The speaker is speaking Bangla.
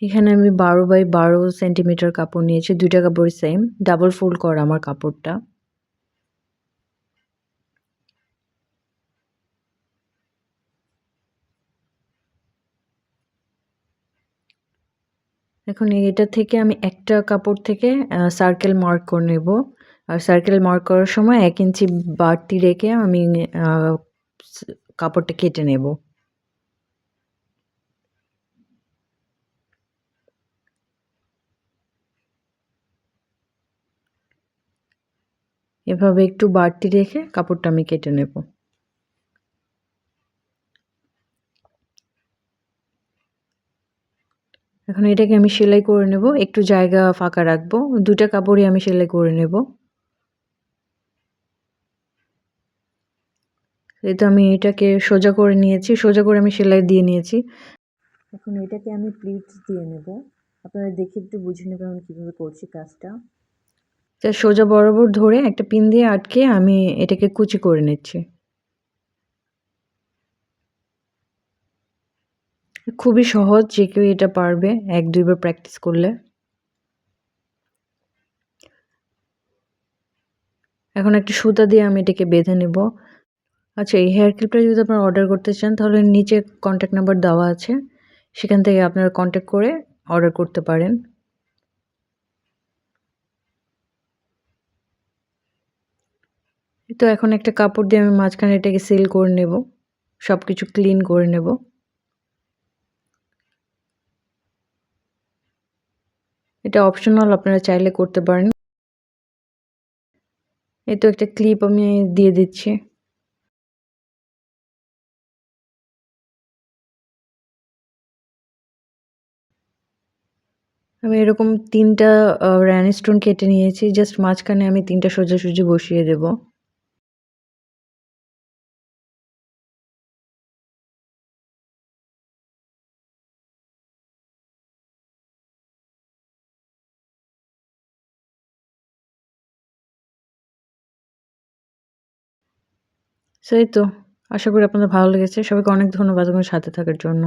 এখানে আমি 12 বাই 12 সেন্টিমিটার কাপড় নিয়েছি। ২ টা কাপড়ই সেম। ডাবল ফোল্ড করা আমার কাপড়টা। এখন এটা থেকে আমি একটা কাপড় থেকে সার্কেল মার্ক করে নেব। আর সার্কেল মার্ক করার সময় ১ ইঞ্চি বাড়তি রেখে আমি আ স কাপড়টা কেটে নেব। এভাবে একটু বাড়তি রেখে কাপড়টা আমি কেটে নেব। এখন এটাকে আমি সেলাই করে নেব। একটু জায়গা ফাঁকা রাখবো। ২ টা কাপড়ই আমি সেলাই করে নেব। এই তো আমি এটাকে সোজা করে নিয়েছি। সোজা করে আমি সেলাই দিয়ে নিয়েছি। এখন এটাকে আমি প্লিটস দিয়ে নেব। আপনারা দেখে একটু বুঝে নেবেন আমি কিভাবে করছি কাজটা। সোজা বরাবর ধরে একটা পিন দিয়ে আটকে আমি এটাকে কুচি করে নিচ্ছি। খুবই সহজ, যে কেউ এটা পারবে ১-২ বার প্র্যাকটিস করলে। এখন একটা সুতা দিয়ে আমি এটাকে বেঁধে নেব। আচ্ছা, এই হেয়ার ক্লিপটা যদি আপনারা অর্ডার করতে চান তাহলে নিচে কনট্যাক্ট নাম্বার দেওয়া আছে। সেখান থেকে আপনারা কনট্যাক্ট করে অর্ডার করতে পারেন। তো এখন একটা কাপড় দিয়ে আমি মাঝখানে এটাকে সিল করে নেব। সবকিছু ক্লিন করে নেব। এটা অপশনাল, আপনারা চাইলে করতে পারেন। এই তো একটা ক্লিপ আমি দিয়ে দিচ্ছি। আমি এরকম ৩ টা র‍্যানস্টোন কেটে নিয়েছি। জাস্ট মাঝখানে আমি ৩ টা সোজাসুজি বসিয়ে দেব। সো এই তো। আশা করি আপনাদের ভালো লেগেছে। সবাইকে অনেক ধন্যবাদ আমার সাথে থাকার জন্য।